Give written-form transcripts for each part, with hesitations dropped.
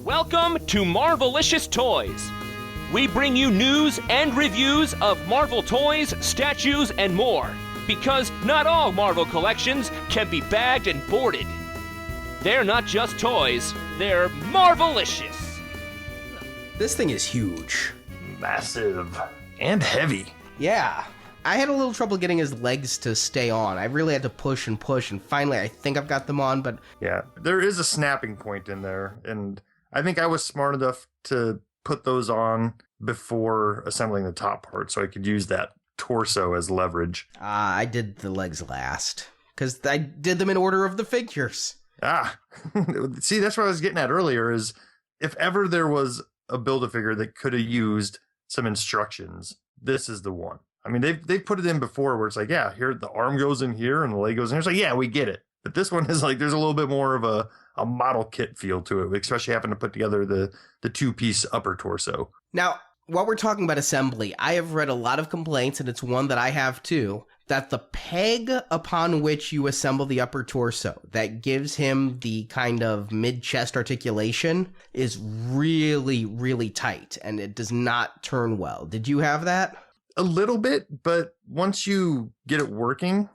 Welcome to Marvelicious Toys. We bring you news and reviews of Marvel toys, statues, and more. Because not all Marvel collections can be bagged and boarded. They're not just toys, they're Marvelicious. This thing is huge. Massive. And heavy. Yeah. I had a little trouble getting his legs to stay on. I really had to push, and finally I think I've got them on, but... Yeah, there is a snapping point in there, and I think I was smart enough to put those on before assembling the top part, so I could use that torso as leverage. I did the legs last, because I did them in order of the figures. See, that's what I was getting at earlier, is if ever there was a Build-A-Figure that could have used some instructions, this is the one. I mean, they've put it in before where it's like, yeah, here the arm goes in here and the leg goes in here. It's like, yeah, we get it. But this one is like, there's a little bit more of a model kit feel to it, especially having to put together the two-piece upper torso. Now, while we're talking about assembly, I have read a lot of complaints, and it's one that I have too, that the peg upon which you assemble the upper torso that gives him the kind of mid-chest articulation is really, really tight, and it does not turn well. Did you have that? A little bit, but once you get it working,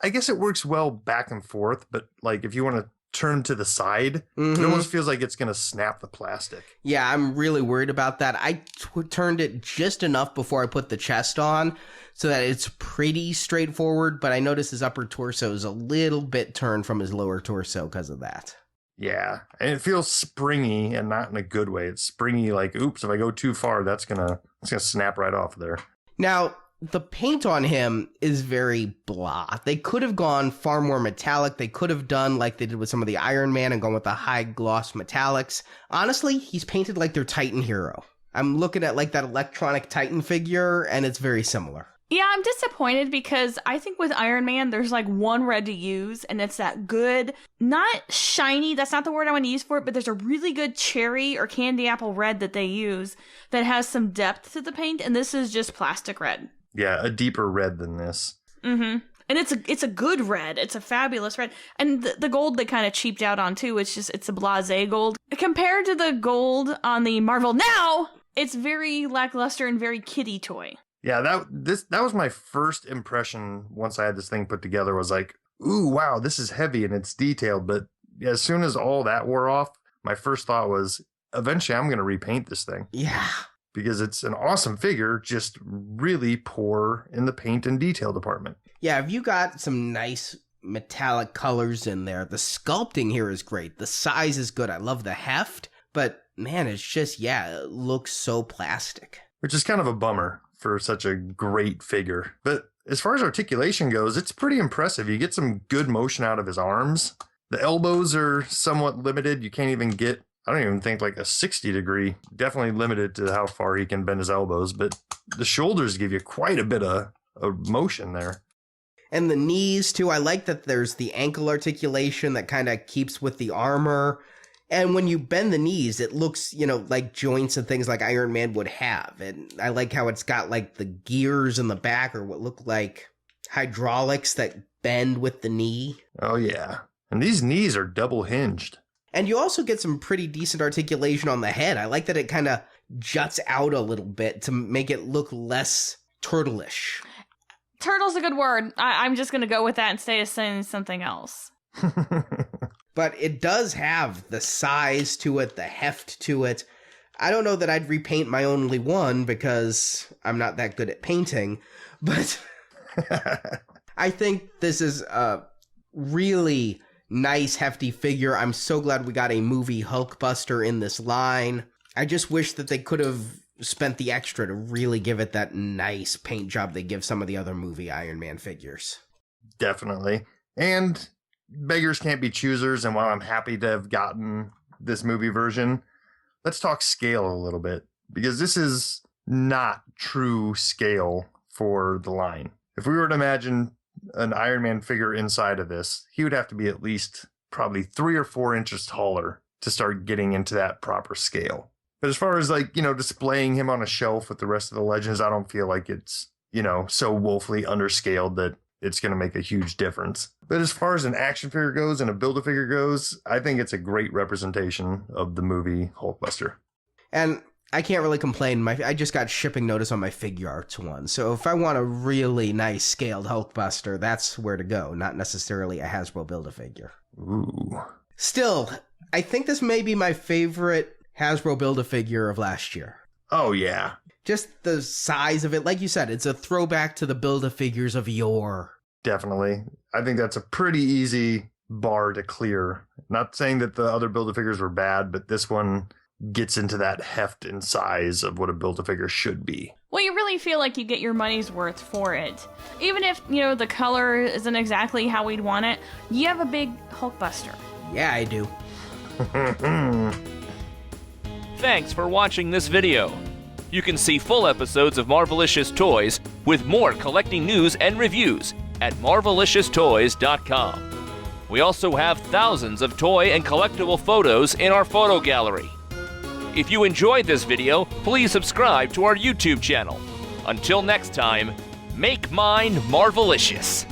I guess it works well back and forth, but like if you want to turn to the side, it almost feels like it's going to snap the plastic. Yeah, I'm really worried about that. I turned it just enough before I put the chest on so that it's pretty straightforward, but I noticed his upper torso is a little bit turned from his lower torso because of that. Yeah, and it feels springy and not in a good way. It's springy like, oops, if I go too far, it's gonna snap right off there. Now, the paint on him is very blah. They could have gone far more metallic. They could have done like they did with some of the Iron Man and gone with the high gloss metallics. Honestly, he's painted like their Titan hero. I'm looking at like that electronic Titan figure, and it's very similar. Yeah, I'm disappointed because I think with Iron Man, there's like one red to use, and it's that good, not shiny, that's not the word I want to use for it, but there's a really good cherry or candy apple red that they use that has some depth to the paint, and this is just plastic red. Yeah, a deeper red than this. Mm-hmm. And it's a good red. It's a fabulous red. And the gold they kind of cheaped out on too. It's a blasé gold. Compared to the gold on the Marvel Now, it's very lackluster and very kiddie toy. Yeah, that was my first impression once I had this thing put together, was like, ooh, wow, this is heavy and it's detailed. But as soon as all that wore off, my first thought was, eventually I'm going to repaint this thing. Yeah. Because it's an awesome figure, just really poor in the paint and detail department. Yeah, if you got some nice metallic colors in there, the sculpting here is great. The size is good. I love the heft. But, man, it's just, yeah, it looks so plastic. Which is kind of a bummer for such a great figure. But as far as articulation goes, it's pretty impressive. You get some good motion out of his arms. The elbows are somewhat limited. You can't even get, I don't even think, like a 60 degree. Definitely limited to how far he can bend his elbows. But the shoulders give you quite a bit of motion there. And the knees, too. I like that there's the ankle articulation that kind of keeps with the armor. And when you bend the knees, it looks, like joints and things like Iron Man would have. And I like how it's got like the gears in the back, or what look like hydraulics that bend with the knee. Oh, yeah. And these knees are double hinged. And you also get some pretty decent articulation on the head. I like that it kind of juts out a little bit to make it look less turtle-ish. Turtle's a good word. I'm just going to go with that instead of saying something else. But it does have the size to it, the heft to it. I don't know that I'd repaint my only one because I'm not that good at painting, but I think this is a really nice, hefty figure. I'm so glad we got a movie Hulkbuster in this line. I just wish that they could have spent the extra to really give it that nice paint job they give some of the other movie Iron Man figures. Definitely. And beggars can't be choosers, and while I'm happy to have gotten this movie version, let's talk scale a little bit, because this is not true scale for the line. If we were to imagine an Iron Man figure inside of this, he would have to be at least probably 3 or 4 inches taller to start getting into that proper scale. But as far as displaying him on a shelf with the rest of the Legends, I don't feel like it's, so woefully underscaled that it's going to make a huge difference. But as far as an action figure goes and a Build-A-Figure goes, I think it's a great representation of the movie Hulkbuster. And I can't really complain. I just got shipping notice on my Figure Arts one. So if I want a really nice scaled Hulkbuster, that's where to go, not necessarily a Hasbro Build-A-Figure. Ooh. Still, I think this may be my favorite Hasbro Build-A-Figure of last year. Oh, yeah. Just the size of it. Like you said, it's a throwback to the Build-A-Figures of yore. Definitely. I think that's a pretty easy bar to clear. Not saying that the other Build-A-Figures were bad, but this one gets into that heft and size of what a Build-A-Figure should be. Well, you really feel like you get your money's worth for it. Even if, the color isn't exactly how we'd want it, you have a big Hulkbuster. Yeah, I do. Thanks for watching this video. You can see full episodes of Marvelicious Toys with more collecting news and reviews at marvelicioustoys.com. We also have thousands of toy and collectible photos in our photo gallery. If you enjoyed this video, please subscribe to our YouTube channel. Until next time, make mine Marvelicious.